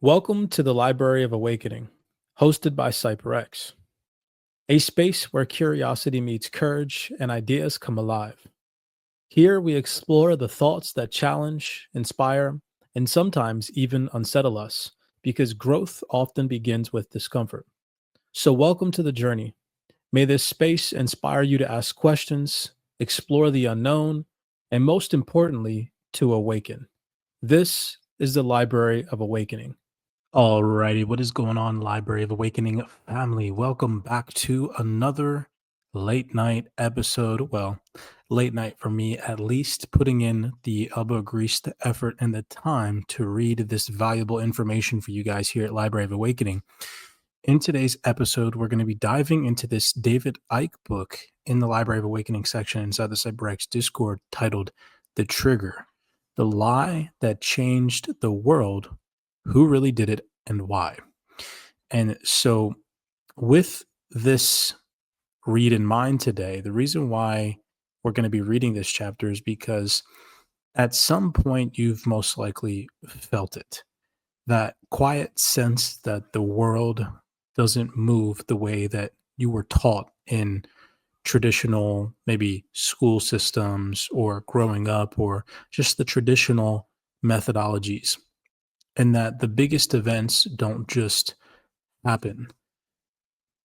Welcome to the Library of Awakening, hosted by CyberX, a space where curiosity meets courage and ideas come alive. Here we explore the thoughts that challenge, inspire, and sometimes even unsettle us, because growth often begins with discomfort. So, welcome to the journey. May this space inspire you to ask questions, explore the unknown, and most importantly, to awaken. This is the Library of Awakening. Alrighty, what is going on, Library of Awakening family? Welcome back to another late night episode. Well, late night for me, at least, putting in the elbow grease, the effort, and the time to read this valuable information for you guys here at Library of Awakening. In today's episode, we're going to be diving into this David Icke book in the Library of Awakening section inside the CyberX Discord titled The Trigger, The Lie That Changed the World, Who Really Did It and Why. And so, with this read in mind today, the reason why we're going to be reading this chapter is because at some point you've most likely felt it, that quiet sense that the world doesn't move the way that you were taught in traditional, maybe school systems or growing up, or just the traditional methodologies, and that the biggest events don't just happen,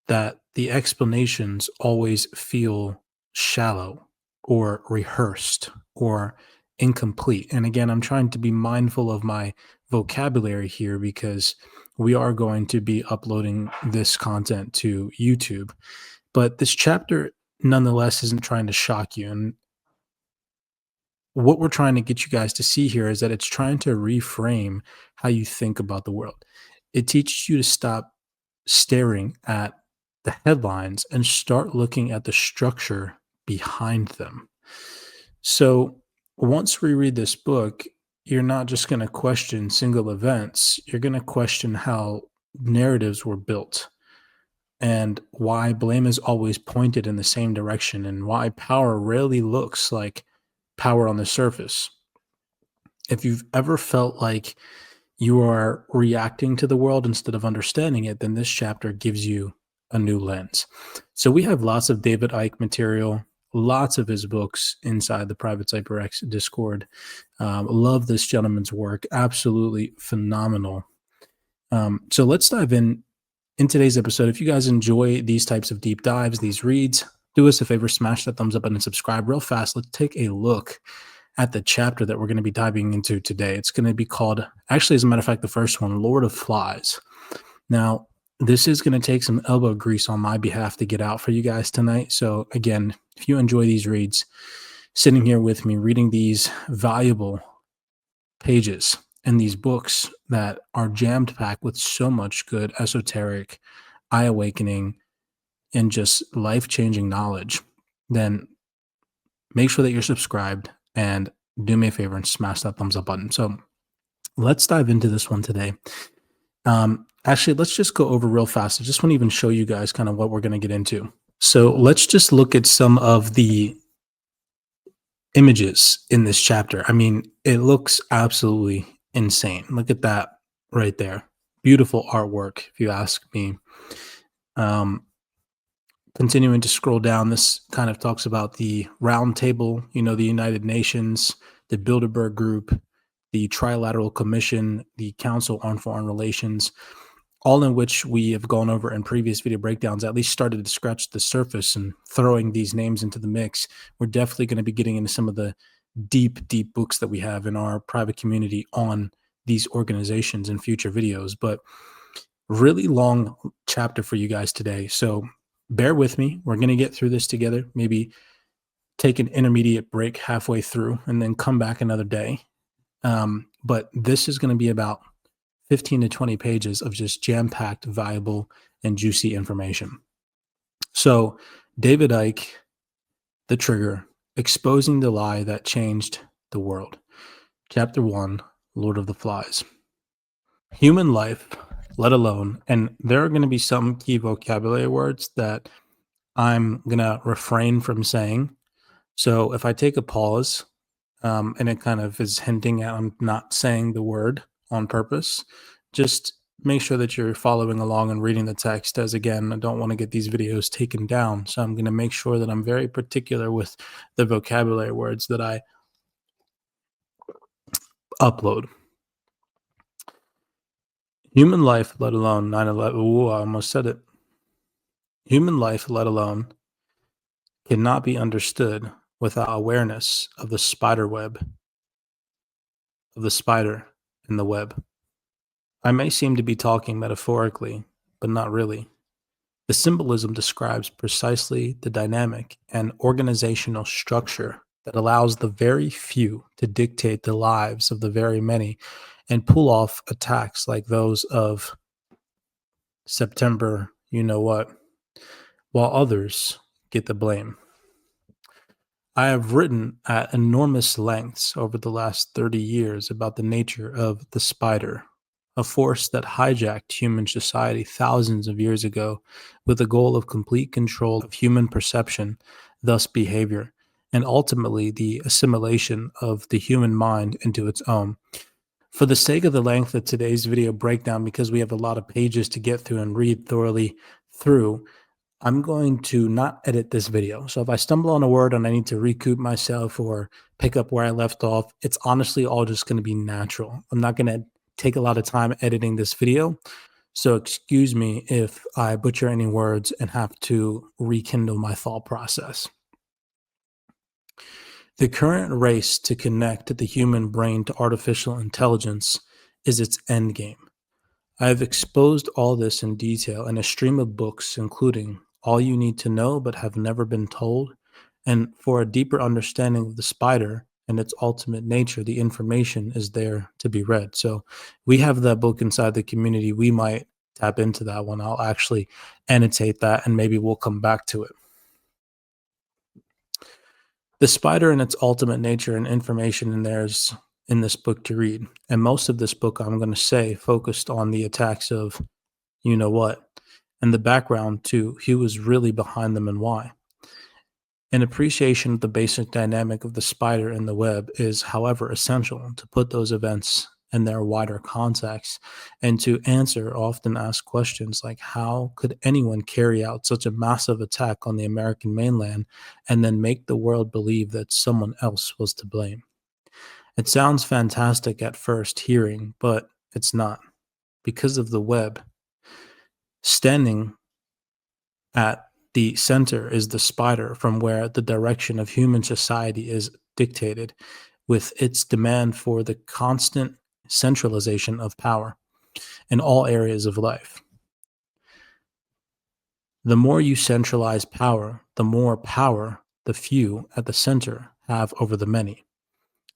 that the explanations always feel shallow or rehearsed or incomplete. And again, I'm trying to be mindful of my vocabulary here because we are going to be uploading this content to YouTube. But this chapter, nonetheless, isn't trying to shock you. And what we're trying to get you guys to see here is that it's trying to reframe how you think about the world. It teaches you to stop staring at the headlines and start looking at the structure behind them. So once we read this book, you're not just going to question single events, you're going to question how narratives were built and why blame is always pointed in the same direction and why power rarely looks like power on the surface. If you've ever felt like you are reacting to the world instead of understanding it, then this chapter gives you a new lens. So we have lots of David Icke material, lots of his books inside the Private CyberX Discord. Love this gentleman's work. Absolutely phenomenal. So let's dive in today's episode. If you guys enjoy these types of deep dives, these reads, do us a favor, smash that thumbs up button and subscribe real fast. Let's take a look at the chapter that we're going to be diving into today. It's going to be called, actually, as a matter of fact, the first one, Lord of Flies. Now, this is going to take some elbow grease on my behalf to get out for you guys tonight. So again, if you enjoy these reads, sitting here with me, reading these valuable pages and these books that are jammed packed with so much good esoteric, eye awakening, and just life-changing knowledge, then make sure that you're subscribed and do me a favor and smash that thumbs up button. So let's dive into this one today. Actually, let's just go over real fast. I just want to even show you guys kind of what we're going to get into. So let's just look at some of the images in this chapter. I mean, it looks absolutely insane. Look at that right there. Beautiful artwork, if you ask me. Continuing to scroll down, this kind of talks about the Round Table, the United Nations, the Bilderberg Group, the Trilateral Commission, the Council on Foreign Relations, all in which we have gone over in previous video breakdowns, at least started to scratch the surface and throwing these names into the mix. We're definitely going to be getting into some of the deep, deep books that we have in our private community on these organizations in future videos. But really long chapter for you guys today. So bear with me. We're going to get through this together. Maybe take an intermediate break halfway through and then come back another day. But this is going to be about 15 to 20 pages of just jam-packed, valuable, and juicy information. So David Icke, The Trigger, Exposing the Lie That Changed the World. Chapter 1, Lord of the Flies. Human life, let alone, and there are going to be some key vocabulary words that I'm going to refrain from saying. So if I take a pause, and it kind of is hinting at I'm not saying the word on purpose, Just make sure that you're following along and reading the text, as again, I don't want to get these videos taken down. So I'm going to make sure that I'm very particular with the vocabulary words that I upload. Human life, let alone 9/11. Ooh, I almost said it. Human life, let alone, cannot be understood without awareness of the spider web, of the spider in the web. I may seem to be talking metaphorically, but not really. The symbolism describes precisely the dynamic and organizational structure that allows the very few to dictate the lives of the very many and pull off attacks like those of September, you know what, while others get the blame. I have written at enormous lengths over the last 30 years about the nature of the spider, a force that hijacked human society thousands of years ago with the goal of complete control of human perception, thus behavior, and ultimately the assimilation of the human mind into its own. For the sake of the length of today's video breakdown, because we have a lot of pages to get through and read thoroughly through, I'm going to not edit this video. So if I stumble on a word and I need to recoup myself or pick up where I left off, it's honestly all just going to be natural. I'm not going to take a lot of time editing this video. So excuse me if I butcher any words and have to rekindle my thought process. The current race to connect the human brain to artificial intelligence is its endgame. I have exposed all this in detail in a stream of books, including All You Need to Know But Have Never Been Told, and for a deeper understanding of the spider and its ultimate nature, the information is there to be read. So we have that book inside the community. We might tap into that one. I'll actually annotate that and maybe we'll come back to it. The spider and its ultimate nature and information in there's in this book to read. And most of this book, I'm going to say, focused on the attacks of you know what, and the background to who was really behind them and why. An appreciation of the basic dynamic of the spider and the web is, however, essential to put those events in their wider context and to answer often asked questions like how could anyone carry out such a massive attack on the American mainland and then make the world believe that someone else was to blame? It sounds fantastic at first hearing, but it's not. Because of the web, standing at the center is the spider from where the direction of human society is dictated, with its demand for the constant centralization of power in all areas of life. The more you centralize power, the more power the few at the center have over the many.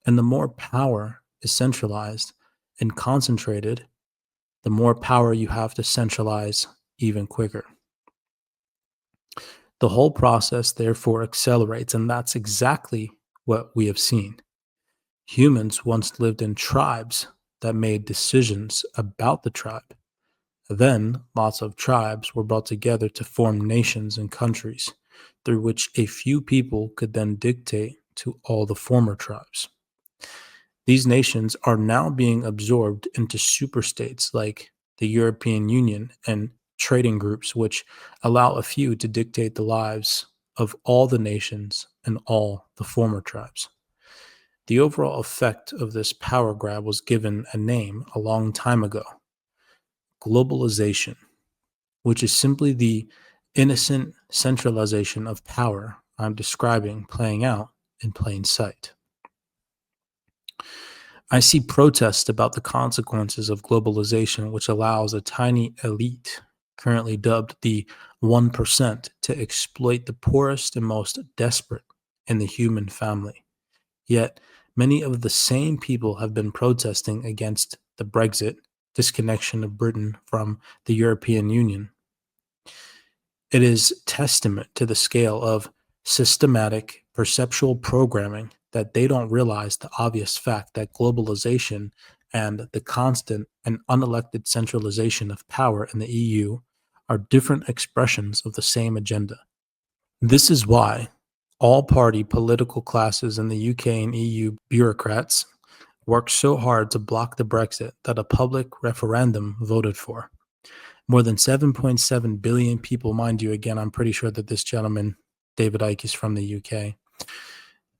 And the more power is centralized and concentrated, the more power you have to centralize even quicker. The whole process therefore accelerates, and that's exactly what we have seen. Humans once lived in tribes that made decisions about the tribe. Then lots of tribes were brought together to form nations and countries, through which a few people could then dictate to all the former tribes. These nations are now being absorbed into superstates like the European Union and trading groups, which allow a few to dictate the lives of all the nations and all the former tribes. The overall effect of this power grab was given a name a long time ago: globalization, which is simply the innocent centralization of power I'm describing playing out in plain sight. I see protests about the consequences of globalization, which allows a tiny elite, currently dubbed the 1%, to exploit the poorest and most desperate in the human family. Yet, many of the same people have been protesting against the Brexit, disconnection of Britain from the European Union. It is testament to the scale of systematic perceptual programming that they don't realize the obvious fact that globalization and the constant and unelected centralization of power in the EU are different expressions of the same agenda. This is why all party political classes in the UK and EU bureaucrats worked so hard to block the Brexit that a public referendum voted for. More than 7.7 billion people, mind you, again, I'm pretty sure that this gentleman, David Icke, is from the UK.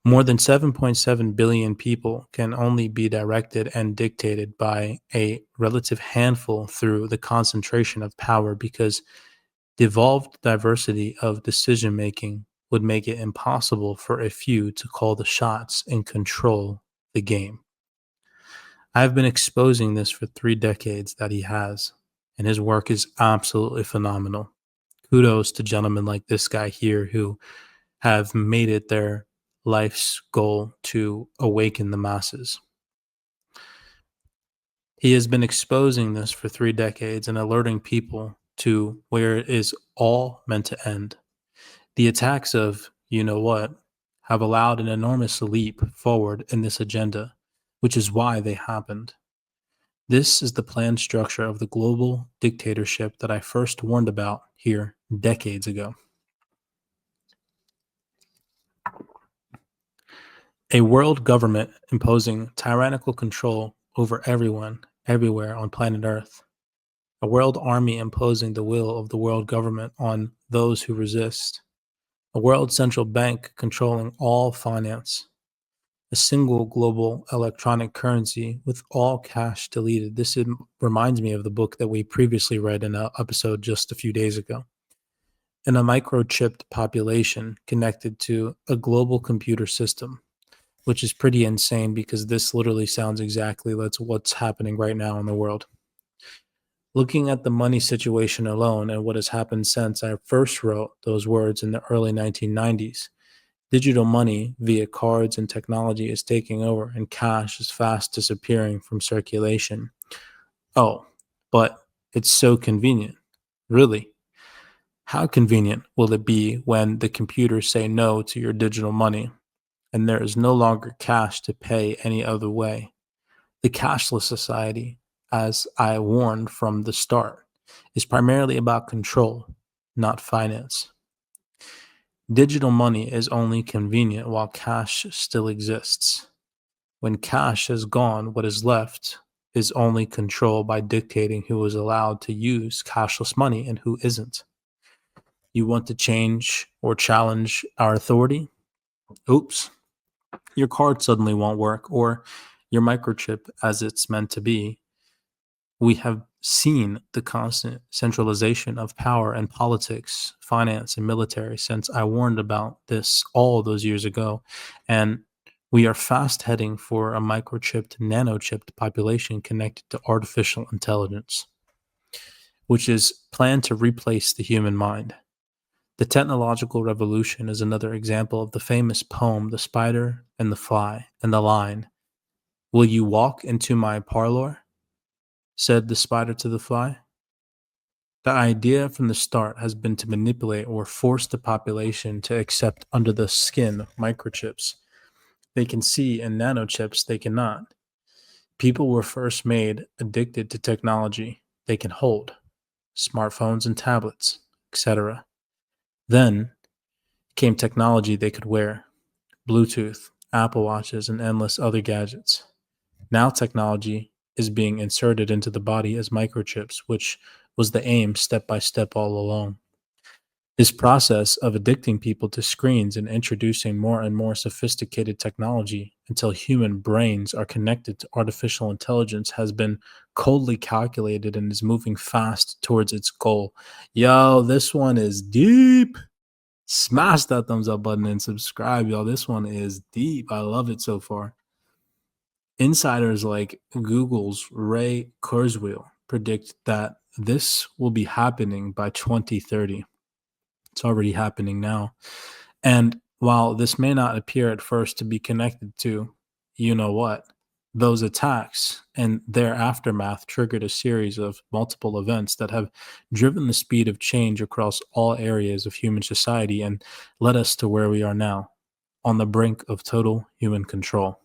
More than 7.7 billion people can only be directed and dictated by a relative handful through the concentration of power, because devolved diversity of decision making would make it impossible for a few to call the shots and control the game. I've been exposing this for 3 decades that he has, and his work is absolutely phenomenal. Kudos to gentlemen like this guy here who have made it their life's goal to awaken the masses. He has been exposing this for 3 decades and alerting people to where it is all meant to end. The attacks of, you know what, have allowed an enormous leap forward in this agenda, which is why they happened. This is the planned structure of the global dictatorship that I first warned about here decades ago. A world government imposing tyrannical control over everyone, everywhere on planet Earth. A world army imposing the will of the world government on those who resist. A world central bank controlling all finance. A single global electronic currency with all cash deleted. This reminds me of the book that we previously read in an episode just a few days ago. And a microchipped population connected to a global computer system, which is pretty insane because this literally sounds exactly like what's happening right now in the world. Looking at the money situation alone and what has happened since I first wrote those words in the early 1990s, digital money via cards and technology is taking over, and cash is fast disappearing from circulation. Oh, but it's so convenient. Really? How convenient will it be when the computers say no to your digital money and there is no longer cash to pay any other way? The cashless society, as I warned from the start, is primarily about control, not finance. Digital money is only convenient while cash still exists. When cash is gone, what is left is only control by dictating who is allowed to use cashless money and who isn't. You want to change or challenge our authority? Oops, your card suddenly won't work, or your microchip as it's meant to be. We have seen the constant centralization of power in politics, finance, and military since I warned about this all those years ago. And we are fast heading for a microchipped, nanochipped population connected to artificial intelligence, which is planned to replace the human mind. The technological revolution is another example of the famous poem, The Spider and the Fly, and the line, "Will you walk into my parlor?" said the spider to the fly. The idea from the start has been to manipulate or force the population to accept under the skin microchips they can see and nanochips they cannot. People were first made addicted to technology they can hold, smartphones and tablets, etc. Then came technology they could wear, Bluetooth, Apple Watches, and endless other gadgets. Now technology is being inserted into the body as microchips, which was the aim step by step all along. This process of addicting people to screens and introducing more and more sophisticated technology until human brains are connected to artificial intelligence has been coldly calculated and is moving fast towards its goal. Yo, this one is deep. Smash that thumbs up button and subscribe, y'all. This one is deep. I love it so far. Insiders like Google's Ray Kurzweil predict that this will be happening by 2030. It's already happening now. And while this may not appear at first to be connected to, you know what, those attacks and their aftermath triggered a series of multiple events that have driven the speed of change across all areas of human society and led us to where we are now, on the brink of total human control.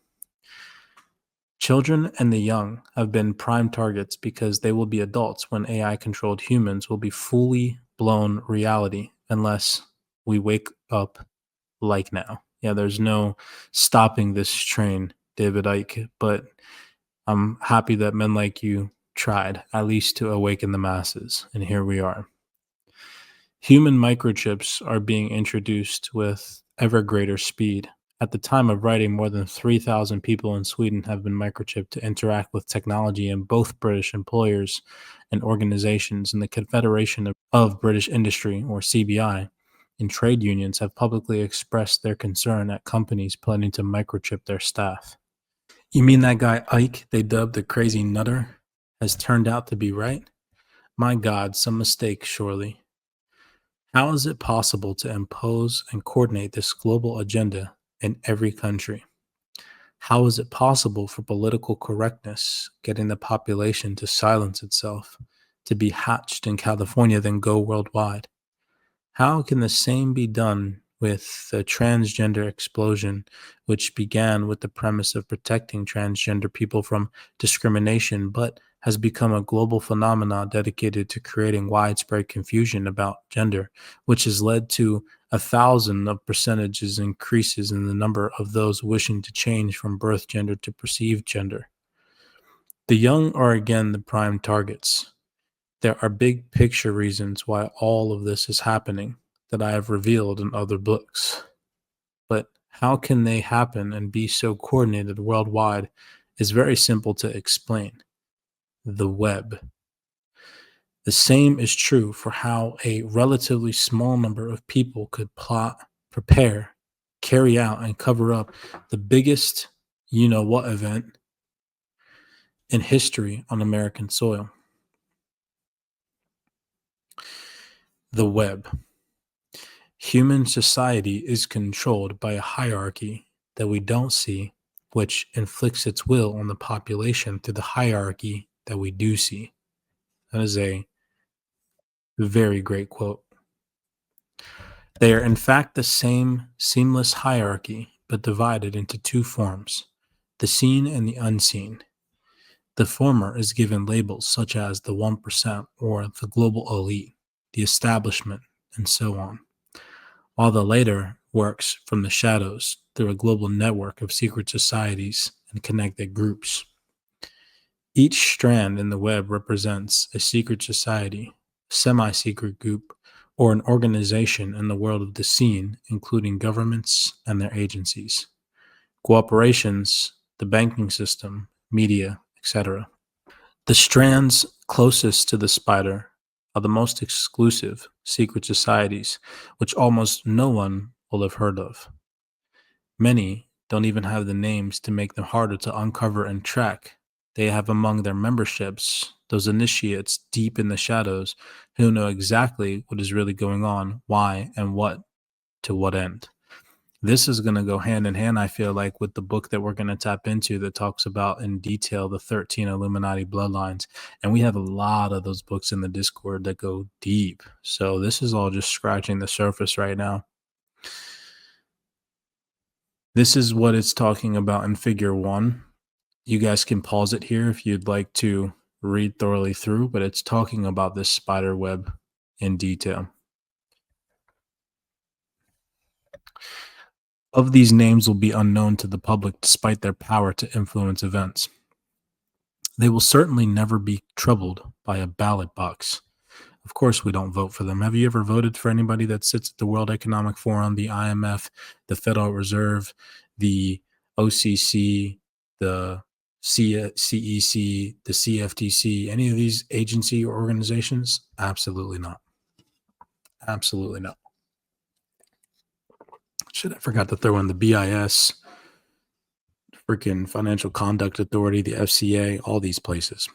Children and the young have been prime targets because they will be adults when AI-controlled humans will be fully blown reality unless we wake up like now. Yeah, there's no stopping this train David Icke, but I'm happy that men like you tried, at least to awaken the masses. And here we are. Human microchips are being introduced with ever greater speed. At the time of writing, more than 3,000 people in Sweden have been microchipped to interact with technology, and both British employers and organizations in the Confederation of British Industry, or CBI, and trade unions have publicly expressed their concern at companies planning to microchip their staff. You mean that guy Ike, they dubbed the crazy nutter, has turned out to be right? My God, some mistake, surely. How is it possible to impose and coordinate this global agenda in every country? How is it possible for political correctness, getting the population to silence itself, to be hatched in California, then go worldwide? How can the same be done with the transgender explosion, which began with the premise of protecting transgender people from discrimination, but has become a global phenomenon dedicated to creating widespread confusion about gender, which has led to 1,000 of percentages increases in the number of those wishing to change from birth gender to perceived gender? The young are again the prime targets. There are big picture reasons why all of this is happening that I have revealed in other books. But how can they happen and be so coordinated worldwide is very simple to explain. The web. The same is true for how a relatively small number of people could plot, prepare, carry out, and cover up the biggest you know what event in history on American soil. The web. Human society is controlled by a hierarchy that we don't see, which inflicts its will on the population through the hierarchy that we do see. That is a very great quote. They are, in fact, the same seamless hierarchy, but divided into two forms: the seen and the unseen. The former is given labels such as the 1% or the global elite, the establishment, and so on, while the latter works from the shadows through a global network of secret societies and connected groups. Each strand in the web represents a secret society, semi secret group, or an organization in the world of the seen, including governments and their agencies, corporations, the banking system, media, etc. The strands closest to the spider are the most exclusive secret societies, which almost no one will have heard of. Many don't even have the names to make them harder to uncover and track. They have among their memberships those initiates deep in the shadows who know exactly what is really going on, why, and what to what end. This is going to go hand in hand, I feel like, with the book that we're going to tap into that talks about in detail the 13 Illuminati bloodlines. And we have a lot of those books in the Discord that go deep. So this is all just scratching the surface right now. This is what it's talking about in figure 1. You guys can pause it here if you'd like to read thoroughly through, but it's talking about this spider web in detail. Of these names will be unknown to the public despite their power to influence events. They will certainly never be troubled by a ballot box. Of course, we don't vote for them. Have you ever voted for anybody that sits at the World Economic Forum, the IMF, the Federal Reserve, the OCC, the CEC, the CFTC, any of these agency or organizations? Absolutely not. Absolutely not. Shit, I forgot to throw in the BIS, freaking Financial Conduct Authority, the FCA, all these places.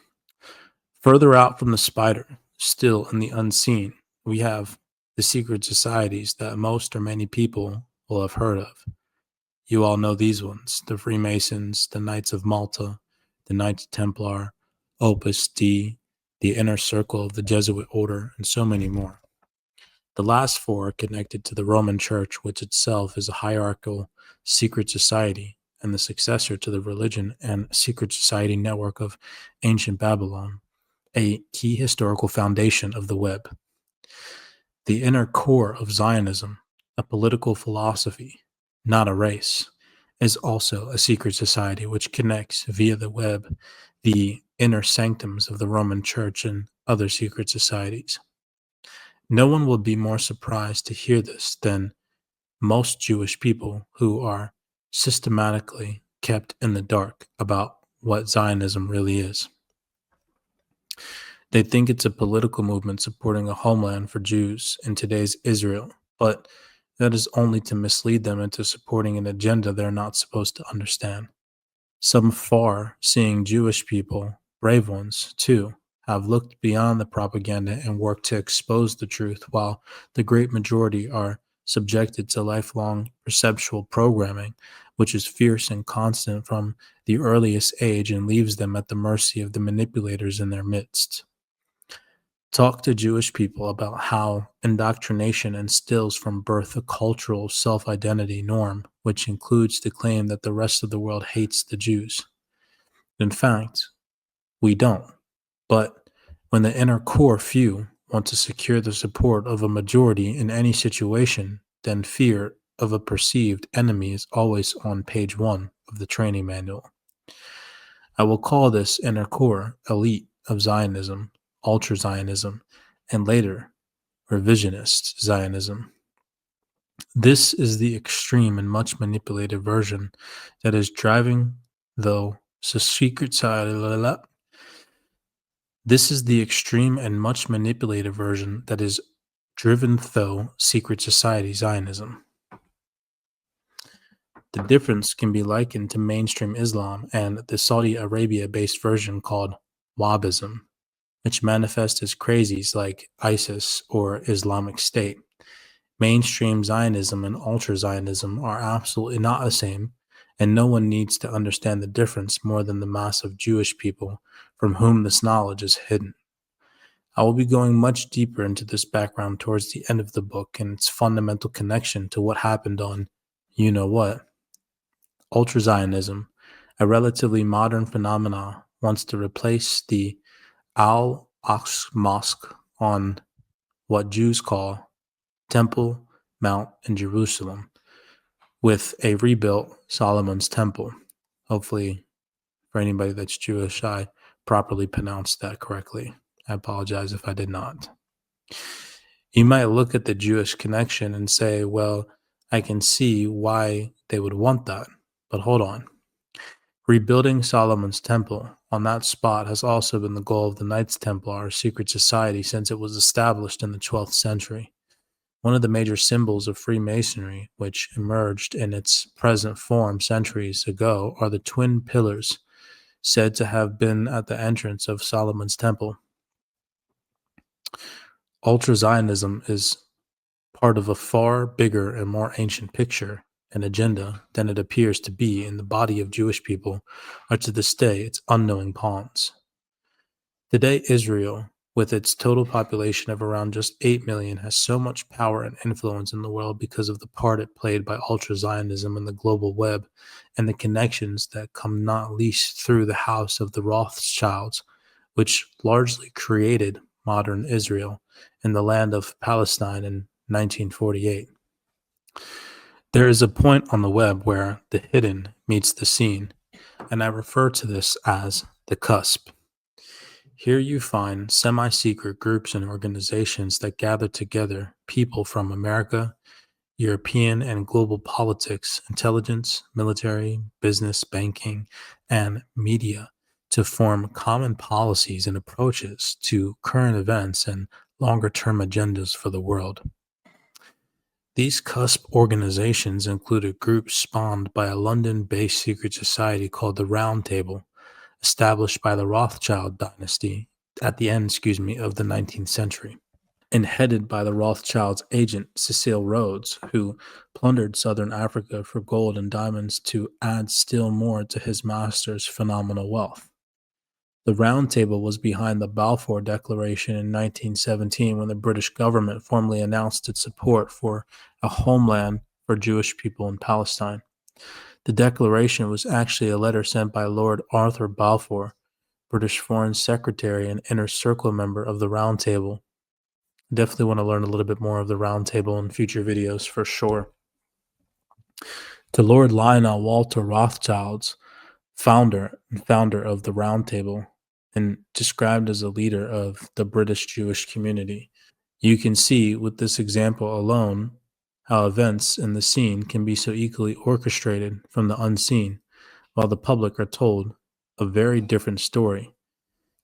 Further out from the spider, still in the unseen, we have the secret societies that most or many people will have heard of. You all know these ones: the Freemasons, the Knights of Malta, the Knights Templar, Opus Dei, the Inner Circle of the Jesuit Order, and so many more. The last four are connected to the Roman Church, which itself is a hierarchical secret society and the successor to the religion and secret society network of ancient Babylon, a key historical foundation of the web. The inner core of Zionism, a political philosophy, not a race, is also a secret society which connects via the web the inner sanctums of the Roman Church and other secret societies. No one will be more surprised to hear this than most Jewish people who are systematically kept in the dark about what Zionism really is. They think it's a political movement supporting a homeland for Jews in today's Israel, but that is only to mislead them into supporting an agenda they're not supposed to understand. Some far seeing Jewish people, brave ones too, have looked beyond the propaganda and worked to expose the truth, while the great majority are subjected to lifelong perceptual programming, which is fierce and constant from the earliest age and leaves them at the mercy of the manipulators in their midst. Talk to Jewish people about how indoctrination instills from birth a cultural self identity norm, which includes the claim that the rest of the world hates the Jews. In fact, we don't. But when the inner core few want to secure the support of a majority in any situation, then fear of a perceived enemy is always on page 1 of the training manual. I will call this inner core elite of Zionism, ultra Zionism, and later revisionist Zionism. This is the extreme and much manipulated version that is driving, though, the secret side. This is the extreme and much manipulated version that is driven through secret society Zionism. The difference can be likened to mainstream Islam and the Saudi Arabia based version called Wahhabism, which manifest as crazies like ISIS or Islamic State. Mainstream Zionism and ultra Zionism are absolutely not the same, and no one needs to understand the difference more than the mass of Jewish people from whom this knowledge is hidden. I will be going much deeper into this background towards the end of the book and its fundamental connection to what happened on you know what. Ultra Zionism, a relatively modern phenomenon, wants to replace the Al Aqsa Mosque on what Jews call Temple Mount in Jerusalem with a rebuilt Solomon's Temple. Hopefully, for anybody that's Jewish, I properly pronounced that correctly. I apologize if I did not. You might look at the Jewish connection and say, well, I can see why they would want that. But hold on. Rebuilding Solomon's Temple on that spot has also been the goal of the Knights Templar, a secret society, since it was established in the 12th century. One of the major symbols of Freemasonry, which emerged in its present form centuries ago, are the twin pillars said to have been at the entrance of Solomon's Temple. Ultra Zionism is part of a far bigger and more ancient picture and agenda than it appears to be in the body of Jewish people are to this day its unknowing pawns. Today, Israel, with its total population of around just 8 million, has so much power and influence in the world because of the part it played by ultra Zionism in the global web and the connections that come not least through the house of the Rothschilds, which largely created modern Israel in the land of Palestine in 1948. There is a point on the web where the hidden meets the seen, and I refer to this as the cusp. Here you find semi-secret groups and organizations that gather together people from America, European and global politics, intelligence, military, business, banking, and media to form common policies and approaches to current events and longer-term agendas for the world. These cusp organizations include a group spawned by a London-based secret society called the Round Table, established by the Rothschild dynasty at the end, of the 19th century, and headed by the Rothschilds' agent Cecil Rhodes, who plundered southern Africa for gold and diamonds to add still more to his master's phenomenal wealth. The Round Table was behind the Balfour Declaration in 1917 when the British government formally announced its support for a homeland for Jewish people in Palestine. The declaration was actually a letter sent by Lord Arthur Balfour, British Foreign Secretary and Inner Circle member of the Round Table. Definitely want to learn a little bit more of the Round Table in future videos for sure. to Lord Lionel Walter Rothschild's founder of the Round Table and described as a leader of the British Jewish community. You can see with this example alone how events in the scene can be so equally orchestrated from the unseen, while the public are told a very different story.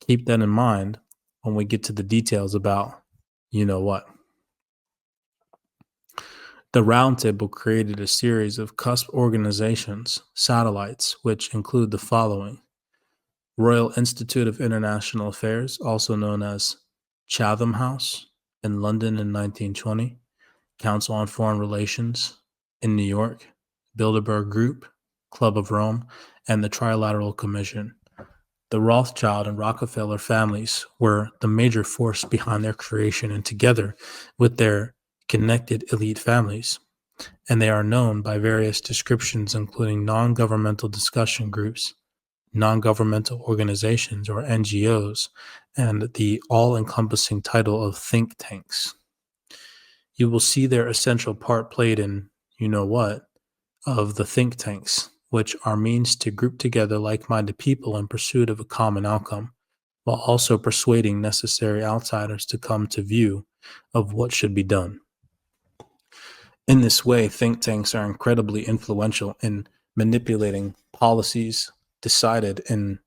Keep that in mind when we get to the details about you know what. The Roundtable created a series of cusp organizations, satellites, which include the following: Royal Institute of International Affairs, also known as Chatham House, in London in 1920, Council on Foreign Relations in New York, Bilderberg Group, Club of Rome, and the Trilateral Commission. The Rothschild and Rockefeller families were the major force behind their creation, and together with their connected elite families, and they are known by various descriptions, including non governmental discussion groups, non governmental organizations or NGOs, and the all encompassing title of think tanks. You will see their essential part played in you know what of the think tanks, which are means to group together like minded people in pursuit of a common outcome, while also persuading necessary outsiders to come to view of what should be done. In this way, think tanks are incredibly influential in manipulating policies decided in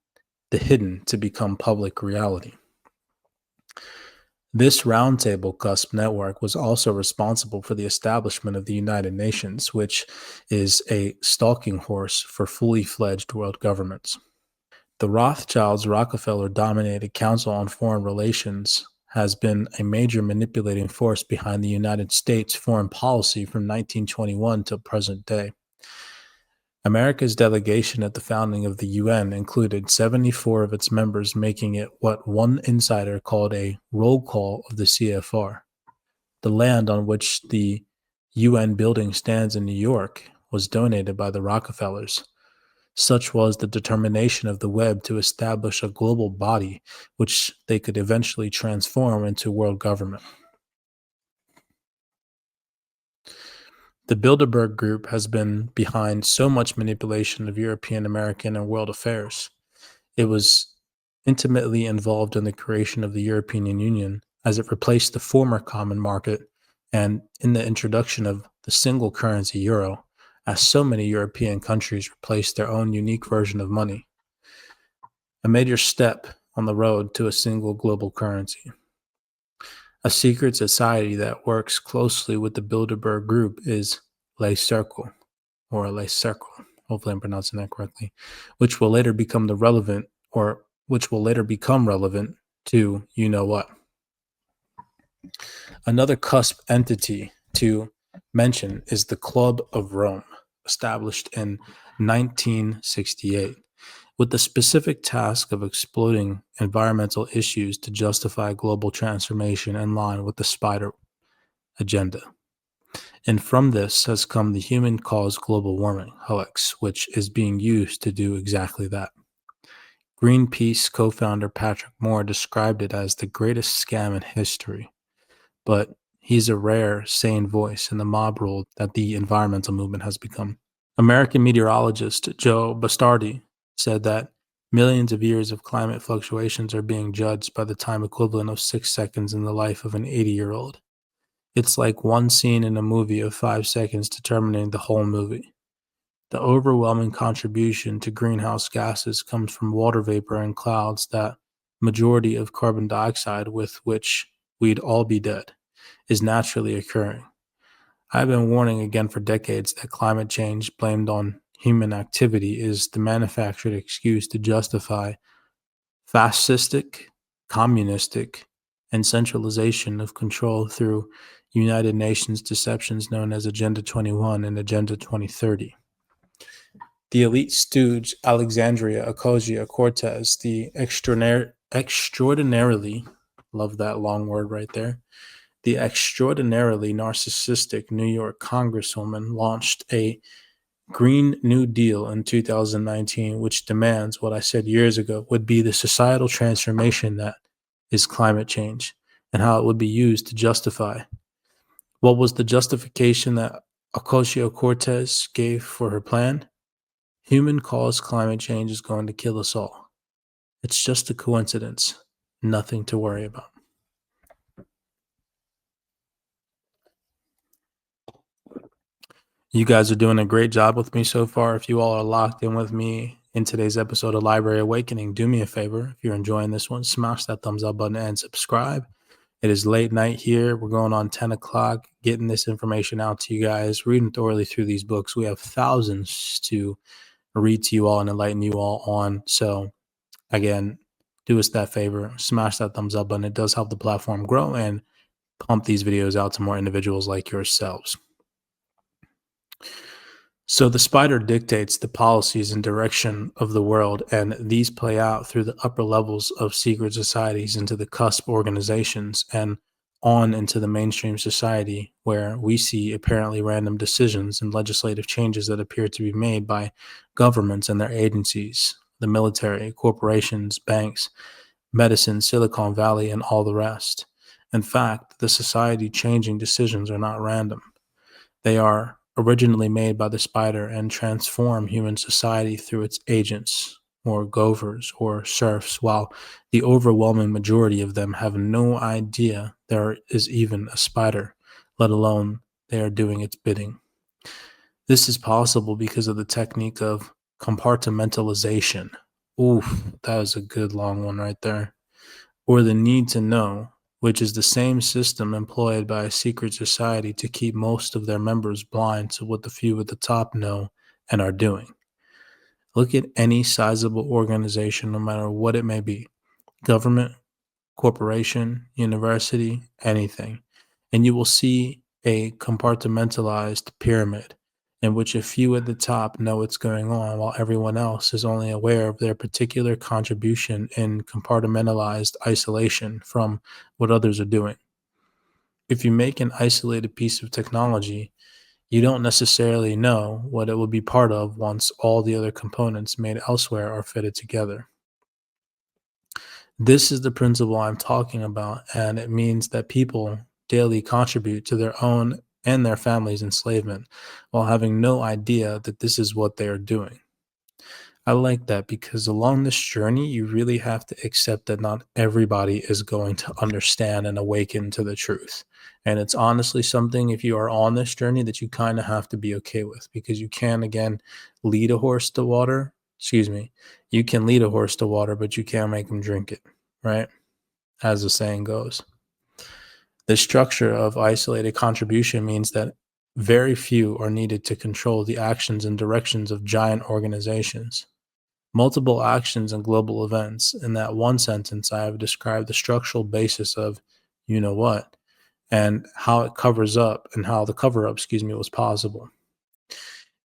the hidden to become public reality. This roundtable cusp network was also responsible for the establishment of the United Nations, which is a stalking horse for fully fledged world governments. The Rothschilds Rockefeller dominated Council on Foreign Relations has been a major manipulating force behind the United States foreign policy from 1921 till present day. America's delegation at the founding of the UN included 74 of its members, making it what one insider called a roll call of the CFR. The land on which the UN building stands in New York was donated by the Rockefellers. Such was the determination of the Web to establish a global body which they could eventually transform into world government. The Bilderberg Group has been behind so much manipulation of European, American, and world affairs. It was intimately involved in the creation of the European Union as it replaced the former common market and in the introduction of the single currency euro, as so many European countries replaced their own unique version of money. A major step on the road to a single global currency. A secret society that works closely with the Bilderberg Group is Le Cercle, or Le Cercle, hopefully I'm pronouncing that correctly, which will later become relevant to you know what. Another cusp entity to mention is the Club of Rome, established in 1968. With the specific task of exploiting environmental issues to justify global transformation in line with the Spider Agenda. And from this has come the human-caused global warming hoax, which is being used to do exactly that. Greenpeace co-founder Patrick Moore described it as the greatest scam in history, but he's a rare, sane voice in the mob rule that the environmental movement has become. American meteorologist Joe Bastardi said that millions of years of climate fluctuations are being judged by the time equivalent of 6 seconds in the life of an 80-year-old. It's like one scene in a movie of 5 seconds determining the whole movie. The overwhelming contribution to greenhouse gases comes from water vapor and clouds, that majority of carbon dioxide with which we'd all be dead is naturally occurring. I've been warning again for decades that climate change blamed on human activity is the manufactured excuse to justify fascistic, communistic, and centralization of control through United Nations deceptions known as Agenda 21 and Agenda 2030. The elite stooge Alexandria Ocasio-Cortez, the extraordinarily, love that long word right there, the extraordinarily narcissistic New York Congresswoman launched a Green New Deal in 2019, which demands what I said years ago would be the societal transformation that is climate change, and how it would be used to justify. What was the justification that Ocasio-Cortez gave for her plan, human-caused climate change is going to kill us all. It's just a coincidence, nothing to worry about. You guys are doing a great job with me so far. If you all are locked in with me in today's episode of Library Awakening, do me a favor. If you're enjoying this one, smash that thumbs up button and subscribe. It is late night here. We're going on 10 o'clock, getting this information out to you guys, reading thoroughly through these books. We have thousands to read to you all and enlighten you all on. So, again, do us that favor, smash that thumbs up button. It does help the platform grow and pump these videos out to more individuals like yourselves. So the spider dictates the policies and direction of the world, and these play out through the upper levels of secret societies into the cusp organizations and on into the mainstream society, where we see apparently random decisions and legislative changes that appear to be made by governments and their agencies, the military, corporations, banks, medicine, Silicon Valley, and all the rest. In fact, the society changing decisions are not random. They are originally made by the spider and transform human society through its agents, or govers, or serfs, while the overwhelming majority of them have no idea there is even a spider, let alone they are doing its bidding. This is possible because of the technique of compartmentalization. Oof, that was a good long one right there. Or the need to know, which is the same system employed by a secret society to keep most of their members blind to what the few at the top know and are doing. Look at any sizable organization, no matter what it may be, government, corporation, university, anything, and you will see a compartmentalized pyramid in which a few at the top know what's going on while everyone else is only aware of their particular contribution in compartmentalized isolation from what others are doing. If you make an isolated piece of technology, you don't necessarily know what it will be part of once all the other components made elsewhere are fitted together. This is the principle I'm talking about, and it means that people daily contribute to their own and their family's enslavement while having no idea that this is what they are doing. I like that because along this journey, you really have to accept that not everybody is going to understand and awaken to the truth. And it's honestly something, if you are on this journey, that you kind of have to be okay with, because you can, again, lead a horse to water. Excuse me. You can lead a horse to water, but you can't make him drink it, right? As the saying goes. The structure of isolated contribution means that very few are needed to control the actions and directions of giant organizations. Multiple actions and global events. In that one sentence, I have described the structural basis of you know what and how it covers up and how the cover up, was possible.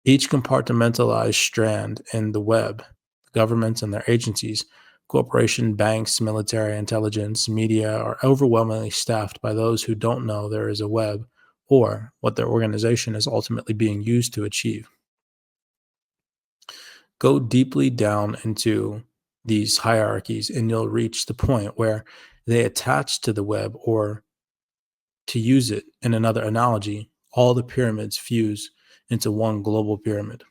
Each compartmentalized strand in the web, governments and their agencies, corporation, banks, military, intelligence, media are overwhelmingly staffed by those who don't know there is a web or what their organization is ultimately being used to achieve. Go deeply down into these hierarchies and you'll reach the point where they attach to the web, or to use it in another analogy, all the pyramids fuse into one global pyramid.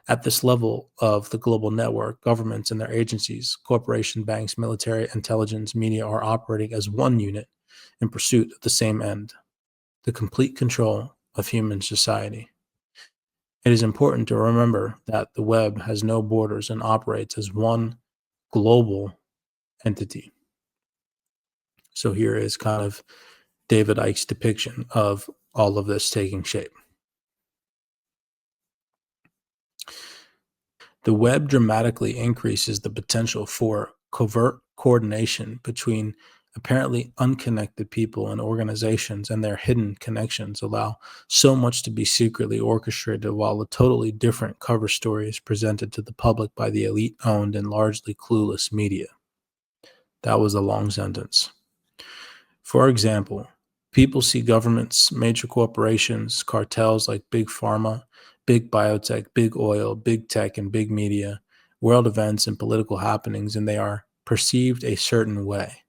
At this level of the global network, governments and their agencies, corporation, banks, military, intelligence, media are operating as one unit in pursuit of the same end, the complete control of human society. It is important to remember that the web has no borders and operates as one global entity. So here is kind of David Icke's depiction of all of this taking shape. The web dramatically increases the potential for covert coordination between apparently unconnected people and organizations, and their hidden connections allow so much to be secretly orchestrated, while a totally different cover story is presented to the public by the elite owned and largely clueless media. That was a long sentence. For example, people see governments, major corporations, cartels like Big Pharma, big biotech, big oil, big tech, and big media, world events and political happenings, and they are perceived a certain way.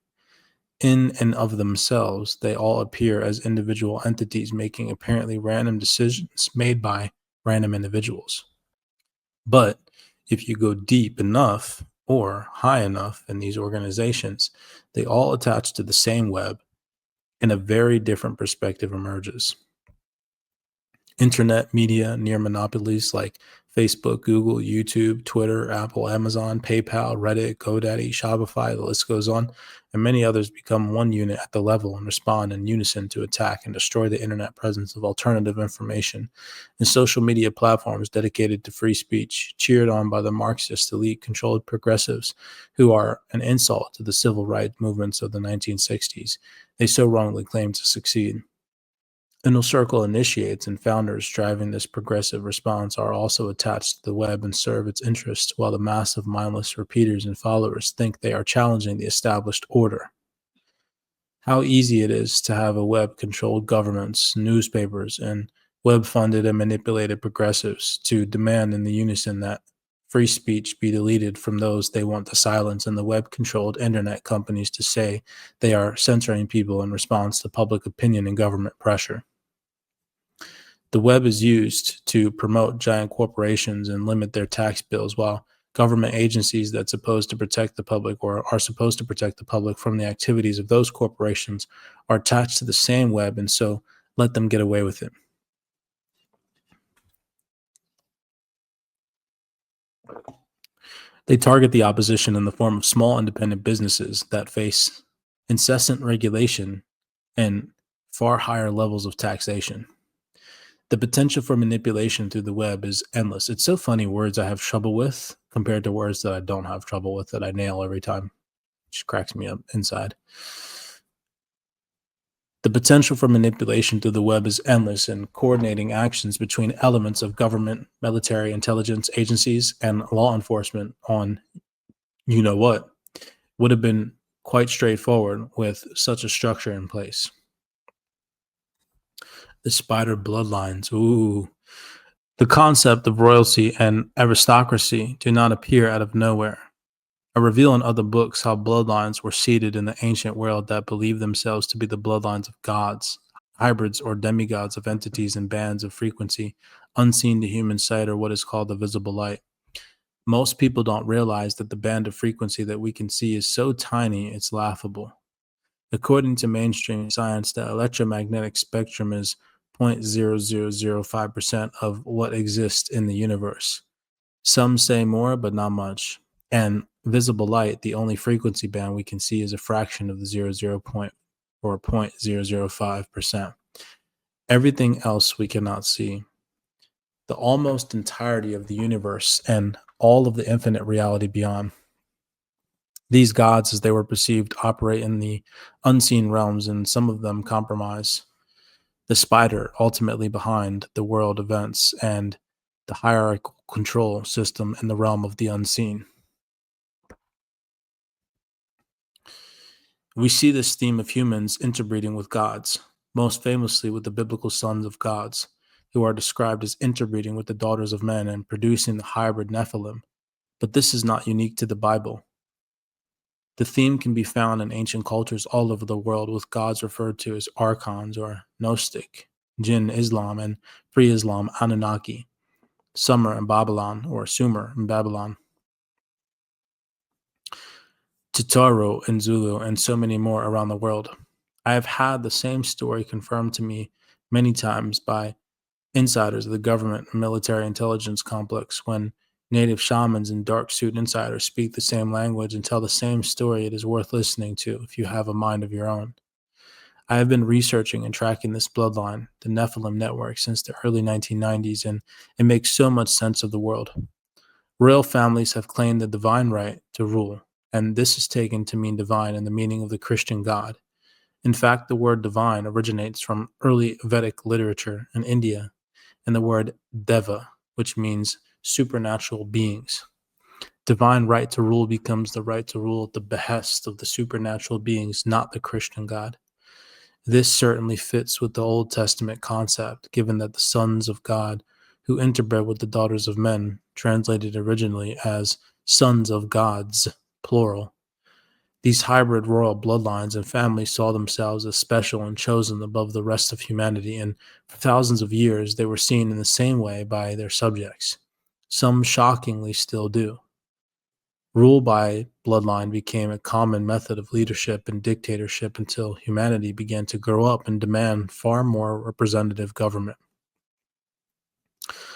In and of themselves, they all appear as individual entities making apparently random decisions made by random individuals. But if you go deep enough or high enough in these organizations, they all attach to the same web, and a very different perspective emerges. Internet media near monopolies like Facebook, Google, YouTube, Twitter, Apple, Amazon, PayPal, Reddit, GoDaddy, Shopify, the list goes on, and many others become one unit at the level and respond in unison to attack and destroy the internet presence of alternative information and social media platforms dedicated to free speech, cheered on by the Marxist elite controlled progressives who are an insult to the civil rights movements of the 1960s. They so wrongly claim to succeed. Inner Circle initiates and founders driving this progressive response are also attached to the web and serve its interests, while the mass of mindless repeaters and followers think they are challenging the established order. How easy it is to have a web-controlled governments, newspapers, and web-funded and manipulated progressives to demand in the unison that free speech be deleted from those they want to silence, and the web-controlled internet companies to say they are censoring people in response to public opinion and government pressure. The web is used to promote giant corporations and limit their tax bills, while government agencies that supposed to protect the public or are supposed to protect the public from the activities of those corporations are attached to the same web, and so let them get away with it. They target the opposition in the form of small independent businesses that face incessant regulation and far higher levels of taxation. The potential for manipulation through the web is endless. It's so funny words I have trouble with compared to words that I don't have trouble with that I nail every time. It just cracks me up inside. The potential for manipulation through the web is endless, and coordinating actions between elements of government, military, intelligence agencies, and law enforcement on you know what would have been quite straightforward with such a structure in place. The spider bloodlines. Ooh. The concept of royalty and aristocracy do not appear out of nowhere. I reveal in other books how bloodlines were seeded in the ancient world that believed themselves to be the bloodlines of gods, hybrids or demigods of entities and bands of frequency, unseen to human sight or what is called the visible light. Most people don't realize that the band of frequency that we can see is so tiny it's laughable. According to mainstream science, the electromagnetic spectrum is 0.0005% of what exists in the universe. Some say more, but not much. And visible light, the only frequency band we can see, is a fraction of the 00 point or 0.005%. Everything else we cannot see. The almost entirety of the universe and all of the infinite reality beyond. These gods, as they were perceived, operate in the unseen realms, and some of them compromise the spider ultimately behind the world events and the hierarchical control system in the realm of the unseen. We see this theme of humans interbreeding with gods, most famously with the biblical sons of gods, who are described as interbreeding with the daughters of men and producing the hybrid Nephilim. But this is not unique to the Bible. The theme can be found in ancient cultures all over the world, with gods referred to as archons or Gnostic, Jinn Islam, and pre-Islam Anunnaki, Sumer in Babylon or Sumer in Babylon, Titaro in Zulu, and so many more around the world. I have had the same story confirmed to me many times by insiders of the government and military intelligence complex. When native shamans and dark suit insiders speak the same language and tell the same story, it is worth listening to if you have a mind of your own. I have been researching and tracking this bloodline, the Nephilim network, since the early 1990s, and it makes so much sense of the world. Royal families have claimed the divine right to rule, and this is taken to mean divine in the meaning of the Christian God. In fact, the word divine originates from early Vedic literature in India and the word deva, which means supernatural beings. Divine right to rule becomes the right to rule at the behest of the supernatural beings, not the Christian God. This certainly fits with the Old Testament concept, given that the sons of God who interbred with the daughters of men, translated originally as sons of gods, plural, These hybrid royal bloodlines and families saw themselves as special and chosen above the rest of humanity, and for thousands of years they were seen in the same way by their subjects. Some shockingly still do. Rule by bloodline became a common method of leadership and dictatorship until humanity began to grow up and demand far more representative government.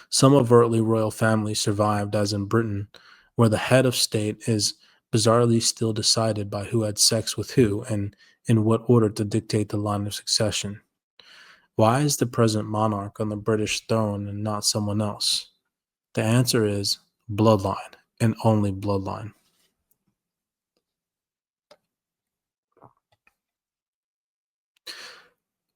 Some overtly royal families survived, as in Britain, where the head of state is bizarrely still decided by who had sex with who and in what order to dictate the line of succession. Why is the present monarch on the British throne and not someone else? The answer is bloodline, and only bloodline.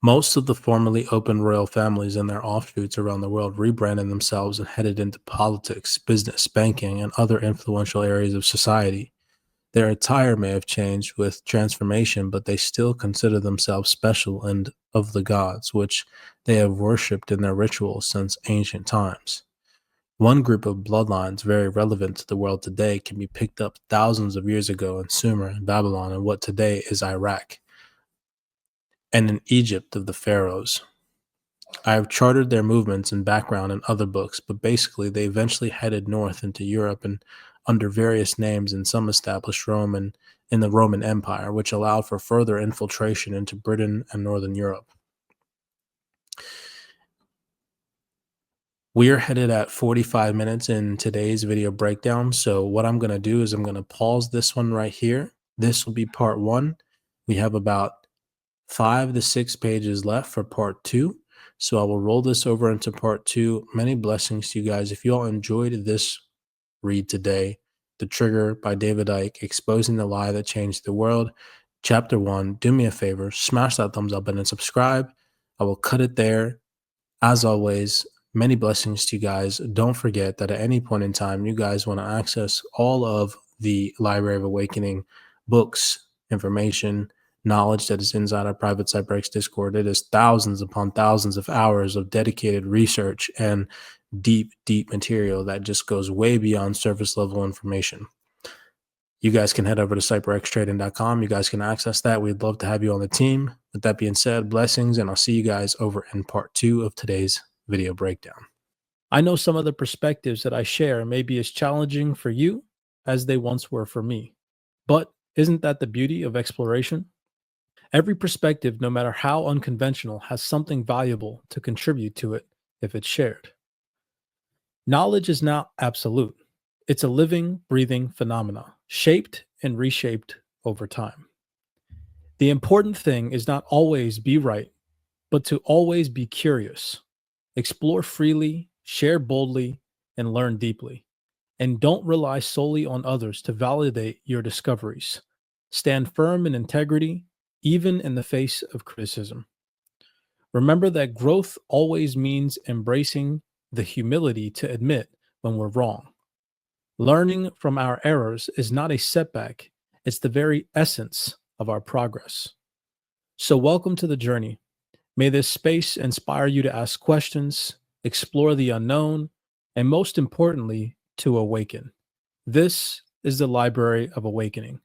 Most of the formerly open royal families and their offshoots around the world rebranded themselves and headed into politics, business, banking, and other influential areas of society. Their attire may have changed with transformation, but they still consider themselves special and of the gods, which they have worshipped in their rituals since ancient times. One group of bloodlines very relevant to the world today can be picked up thousands of years ago in Sumer and Babylon and what today is Iraq, and in Egypt of the pharaohs. I have charted their movements and background in other books, but basically they eventually headed north into Europe and under various names, and some established Rome and in the Roman Empire, which allowed for further infiltration into Britain and Northern Europe. We are headed at 45 minutes in today's video breakdown. So what I'm going to do is I'm going to pause this one right here. This will be part one. We have about 5 to 6 pages left for part two. So I will roll this over into part two. Many blessings to you guys. If you all enjoyed this read today, The Trigger by David Icke, Exposing the Lie That Changed the World, Chapter 1, do me a favor, smash that thumbs up button and subscribe. I will cut it there. As always, many blessings to you guys. Don't forget that at any point in time, you guys want to access all of the Library of Awakening books, information, knowledge that is inside our private CyberX Discord. It is thousands upon thousands of hours of dedicated research and deep, deep material that just goes way beyond surface level information. You guys can head over to cyberxtrading.com. You guys can access that. We'd love to have you on the team. With that being said, blessings, and I'll see you guys over in part two of today's video breakdown. I know some of the perspectives that I share may be as challenging for you as they once were for me. But isn't that the beauty of exploration? Every perspective, no matter how unconventional, has something valuable to contribute to it if it's shared. Knowledge is not absolute. It's a living, breathing phenomena, shaped and reshaped over time. The important thing is not always be right, but to always be curious. Explore freely, share boldly, and learn deeply. And don't rely solely on others to validate your discoveries. Stand firm in integrity, even in the face of criticism. Remember that growth always means embracing the humility to admit when we're wrong. Learning from our errors is not a setback, it's the very essence of our progress. So, welcome to the journey. May this space inspire you to ask questions, explore the unknown, and most importantly, to awaken. This is the Library of Awakening,